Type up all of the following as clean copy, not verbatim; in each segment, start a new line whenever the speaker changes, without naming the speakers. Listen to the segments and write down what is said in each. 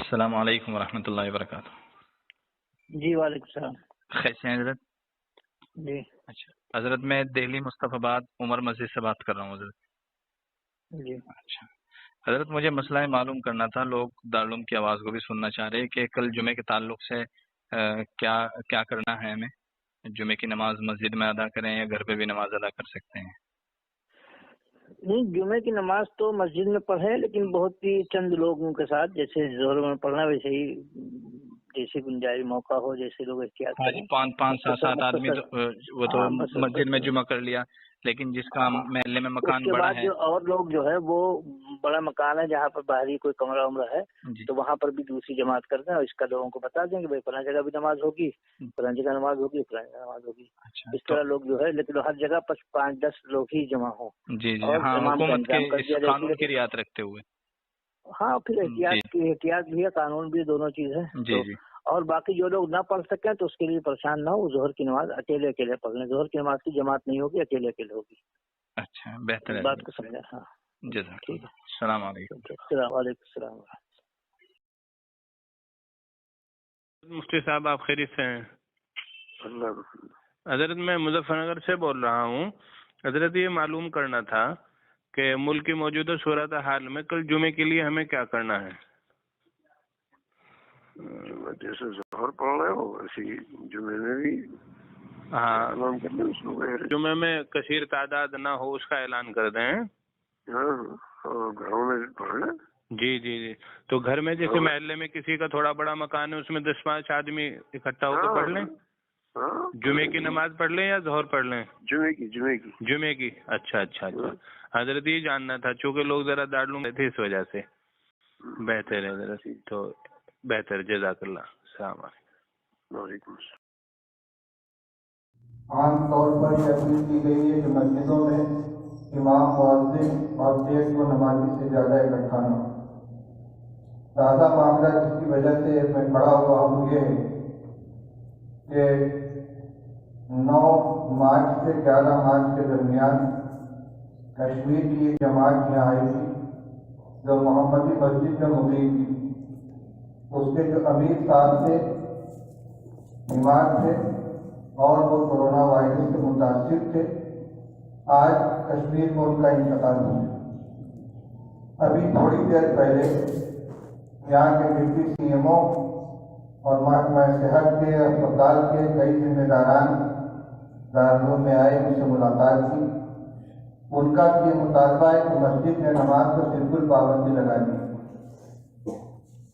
السلام علیکم ورحمۃ اللہ وبرکاتہ۔
جی وعلیکم السلام۔
کیسے ہیں حضرت؟
جی
اچھا حضرت، میں دہلی مصطفی آباد عمر مسجد سے بات کر رہا ہوں حضرت۔
جی
اچھا حضرت، مجھے مسئلہ معلوم کرنا تھا۔ لوگ دارالعلوم کی آواز کو بھی سننا چاہ رہے ہیں کہ کل جمعے کے تعلق سے کیا کرنا ہے ہمیں؟ جمعے کی نماز مسجد میں ادا کریں یا گھر پہ بھی نماز ادا کر سکتے ہیں؟
نہیں، جمعے کی نماز تو مسجد میں پڑھیں، لیکن بہت ہی چند لوگوں کے ساتھ، جیسے ظہر میں پڑھنا ویسے ہی جیسے گنجائش موقع ہو، جیسے لوگ احتیاط کریں۔
پانچ سات آدمی وہ تو مسجد میں جمعہ کر لیا، لیکن جس کا محلے میں مکان
اس کے
بڑا
بعد
ہے،
جو اور لوگ جو ہے وہ بڑا مکان ہے جہاں پر باہری کوئی کمرہ عمرہ ہے
جی
تو وہاں پر بھی دوسری جماعت کر دیں، اور اس کا لوگوں کو بتا دیں کہ بھائی فلاں جگہ بھی نماز ہوگی، فلاں جگہ نماز ہوگی، فلاں جگہ نماز ہوگی۔
اچھا
اس طرح لوگ جو ہے، لیکن ہر جگہ 5-10 لوگ ہی جمع ہوں،
جی
اور
ہاں،
امام کا
حکومت کے
انتظام کر
اس
دیا جائے۔
قانون کی رعایت رکھتے ہوئے۔
ہاں، پھر احتیاط بھی ہے، قانون بھی ہے، دونوں چیز ہے۔
جی جی
اور باقی جو لوگ نہ پڑھ سکیں تو اس کے لیے پریشان نہ ہو، ظہر کی نماز اکیلے پڑھ لیں۔ ظہر کی نماز کی جماعت نہیں ہوگی، اکیلے ہوگی۔
اچھا بہتر ہے،
بات کو سمجھا؟ ہاں
جزاک
ٹھیک
اللہ۔ السلام علیکم۔
ہے، وعلیکم السلام۔
مفتی صاحب آپ خیریت سے ہیں؟ حضرت میں مظفر نگر سے بول رہا ہوں۔ حضرت یہ معلوم کرنا تھا کہ ملک کی موجودہ صورت حال میں کل جمعے کے لیے ہمیں کیا کرنا ہے؟
جیسے ظہر پڑھ رہے ہو ویسے جمعے میں بھی
ہاں،
اس
جمعے میں کثیر تعداد نہ ہو اس کا اعلان کر دیں۔
گھروں میں پڑھ لیں۔
جی جی جی، تو گھر میں جیسے محلے میں کسی کا تھوڑا بڑا مکان ہے، اس میں 10-5 آدمی اکٹھا ہو کے پڑھ لیں۔ جمعے کی نماز پڑھ لیں یا ظہر پڑھ لیں؟ جمعے کی۔ اچھا اچھا اچھا، حضرت یہ جاننا تھا، چونکہ لوگ ذرا دارالعلوم میں تھے، اس وجہ سے۔ بہتر ہے حضرت، تو بہتر، جزاک اللہ۔ السلام علیکم۔
وعلیکم السلام۔
عام طور پر یہ اپیل کی گئی ہے کہ مسجدوں میں امام، مؤذن اور 150 نمازی سے زیادہ اکٹھا نہ ہو۔ تازہ معاملہ جس کی وجہ سے میں کھڑا ہوا ہوں یہ ہے کہ 9 مارچ سے 11 مارچ کے درمیان کشمیر کی ایک جماعت یہاں آئی تھی جو محمدی مسجد میں مقیم تھی۔ اس کے جو امیر صاحب تھے، بیمار تھے اور وہ کورونا وائرس سے متاثر تھے۔ آج کشمیر میں ان کا انتقال ہو گیا۔ ابھی تھوڑی دیر پہلے یہاں کے ڈپٹی سی ایم او اور محکمہ صحت کے اسپتال کے کئی ذمہ داران دارالعلوم میں آئے، ان سے ملاقات کی۔ ان کا یہ مطالبہ ہے کہ مسجد میں نماز پر بالکل پابندی لگا دی،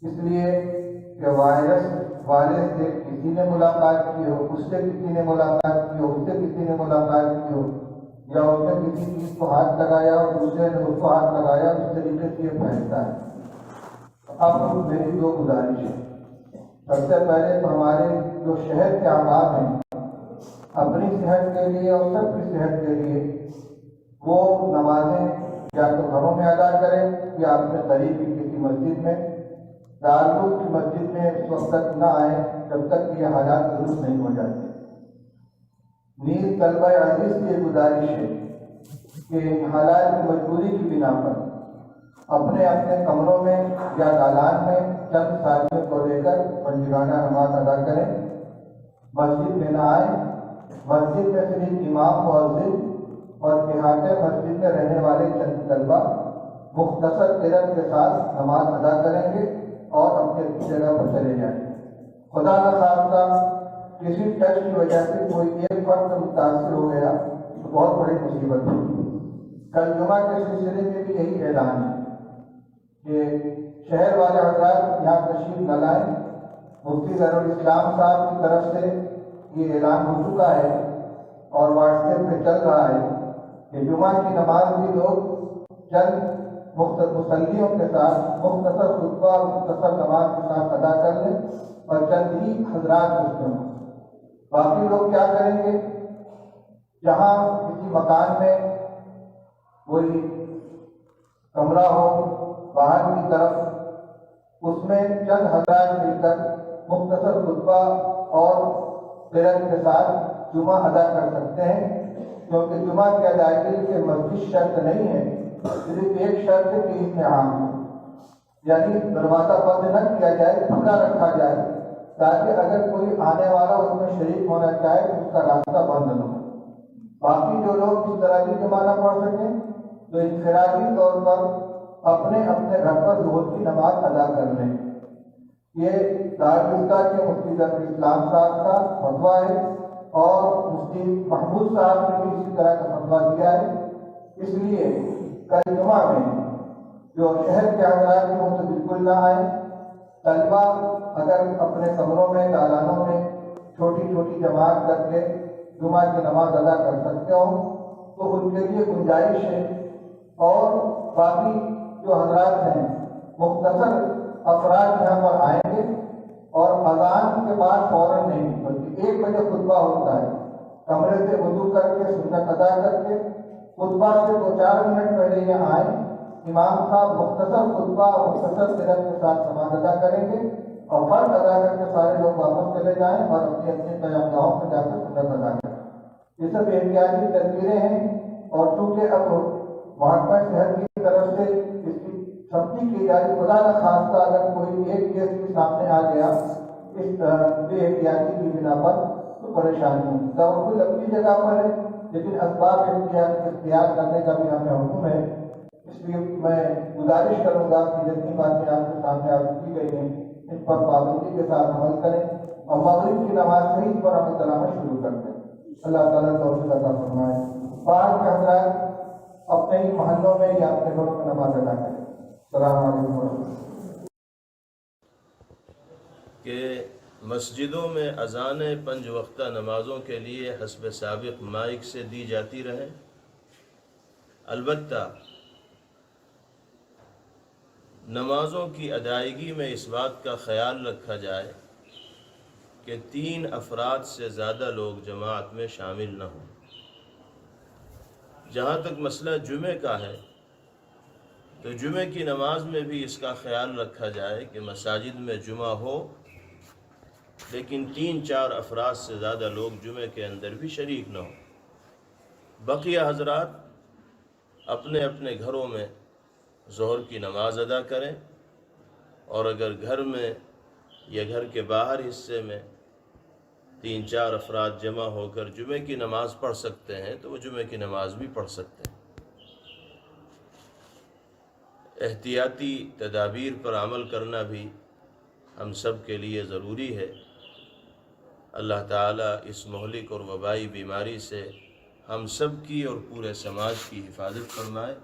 اس لیے کہ وائرس والے سے کسی نے ملاقات کی ہو، اس سے کسی نے ملاقات کی ہو، اس سے کسی نے ملاقات کی ہو، یا اس نے کسی چیز کو ہاتھ لگایا اور دوسرے نے اس کو ہاتھ لگایا، اس طریقے سے یہ پھیلتا ہے۔ اب میری 2 گزارش ہے۔ سب سے پہلے تو ہمارے جو شہر کے احباب ہیں، اپنی صحت کے لیے اور سب کی صحت کے لیے وہ نمازیں یا تو گھروں میں ادا کریں یا اپنے قریب کی کسی مسجد میں۔ دارالعلوم کی مسجد میں اس وقت تک نہ آئیں جب تک کہ یہ حالات درست نہیں ہو جاتے۔ نیز طلبہ عزیز کی یہ گزارش ہے کہ حالات کی مجبوری کی بنا پر اپنے اپنے کمروں میں یا دالان میں چند ساتھیوں کو لے کر پنجگانہ نماز ادا کریں، مسجد میں نہ آئیں۔ مسجد میں صرف امام، مؤذن اور احاطے مسجد میں رہنے والے چند طلبہ مختصر قرأت کے ساتھ نماز ادا کریں گے اور اپنے جگہ پر چلے جائیں۔ خدا نخواستہ کسی ٹیسٹ کی وجہ سے کوئی ایک فرد متاثر ہو گیا تو بہت بڑی مصیبت ہوگی۔ کل جمعہ کے سلسلے میں بھی یہی اعلان ہے کہ شہر والے حضرات یہاں تشریف نہ لائیں۔ مفتی ظہیر الاسلام صاحب کی طرف سے یہ اعلان ہو چکا ہے اور واٹس ایپ پہ چل رہا ہے کہ جمعہ کی نماز بھی لوگ چند مصلیوں کے ساتھ مختصر خطبہ اور مختصر نماز کے ساتھ ادا کر لیں اور چند ہی حضرات اس میں ہوں۔ باقی لوگ کیا کریں گے؟ جہاں کسی مکان میں کوئی کمرہ ہو باہر کی طرف، اس میں چند حضرات مل کر مختصر خطبہ اور قرأت کے ساتھ جمعہ ادا کر سکتے ہیں، کیونکہ جمعہ کی ادائیگی کے مسجد شرط نہیں ہے، صرف ایک شرط ہے کہ اس میں عام ہو۔ یعنی دروازہ بند نہ کیا جائے، کھلا رکھا جائے، تاکہ اگر کوئی آنے والا اس میں شریک ہونا چاہے تو اس کا راستہ بند نہ ہو۔ باقی جو لوگ اس طرح کی جمع نہ پڑھ سکیں تو انفرادی طور پر اپنے اپنے گھر پر ظہر کی نماز ادا کر لیں۔ یہ دارالفتہ کے مفتی ظفر اسلام صاحب کا فتویٰ ہے، اور مفتی محمود صاحب نے بھی اسی طرح کا فتویٰ دیا ہے۔ اس لیے کل جمعہ میں جو شہر کے حضرات ہیں وہ تو بالکل نہ آئے، طلبہ اگر اپنے کمروں میں دالانوں میں چھوٹی چھوٹی جماعت کر کے جمعہ کی نماز ادا کر سکتے ہوں تو ان کے لیے گنجائش ہے، اور باقی جو حضرات ہیں مختصر افراد یہاں پر آئیں گے، اور اذان کے بعد فوراً نہیں بلکہ 1 بجے خطبہ ہوتا ہے، کمرے سے وضو کر کے سنت ادا کر کے خطبہ سے 2-4 منٹ پہلے یہاں آئیں، امام صاحب مختصر خطبہ اور مختصر سیرت کے ساتھ نماز ادا کریں گے، اور فرض ادا کر کے سارے لوگ واپس چلے جائیں اور اپنی اپنی قیام گاہوں میں جا کر سنت ادا کریں۔ یہ سب احتیاطی تدبیریں ہیں، اور چونکہ اب محکمہ صحت کی طرف سے اس کی سختی کی جائے، خدا نہ خواستہ اگر کوئی ایک کیس بھی سامنے آ گیا اس بے احتیاطی کی بنا پر تو پریشانی ہوگی۔ توکل اپنی جگہ پر ہے، لیکن اسباب اختیار کرنے کا بھی ہمیں حکم ہے۔ اس لیے میں گزارش کروں گا کہ جتنی باتیں آپ کے سامنے عرض کی گئی ہیں ان پر پابندی کے ساتھ عمل کریں، اور مغرب کی نماز سے اس پر عمل درآمد شروع کر دیں۔ اللہ تعالیٰ توفیق عطا فرمائے۔ باہر کے حضرات اپنے ہی محلوں میں یا اپنے گھروں میں نماز ادا کریں۔ السلام علیکم ورحمۃ اللہ۔
کہ مسجدوں میں اذانیں 5 وقتہ نمازوں کے لیے حسب سابق مائک سے دی جاتی رہیں، البتہ نمازوں کی ادائیگی میں اس بات کا خیال رکھا جائے کہ 3 افراد سے زیادہ لوگ جماعت میں شامل نہ ہوں۔ جہاں تک مسئلہ جمعے کا ہے تو جمعے کی نماز میں بھی اس کا خیال رکھا جائے کہ مساجد میں جمعہ ہو، لیکن 3-4 افراد سے زیادہ لوگ جمعے کے اندر بھی شریک نہ ہوں۔ بقیہ حضرات اپنے اپنے گھروں میں ظہر کی نماز ادا کریں، اور اگر گھر میں یا گھر کے باہر حصے میں 3-4 افراد جمع ہو کر جمعے کی نماز پڑھ سکتے ہیں تو وہ جمعے کی نماز بھی پڑھ سکتے ہیں۔ احتیاطی تدابیر پر عمل کرنا بھی ہم سب کے لیے ضروری ہے۔ اللہ تعالیٰ اس مہلک اور وبائی بیماری سے ہم سب کی اور پورے سماج کی حفاظت فرمائے،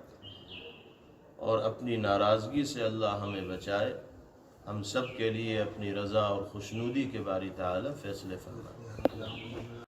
اور اپنی ناراضگی سے اللہ ہمیں بچائے، ہم سب کے لیے اپنی رضا اور خوشنودی کے باری تعالیٰ فیصلے فرمائے۔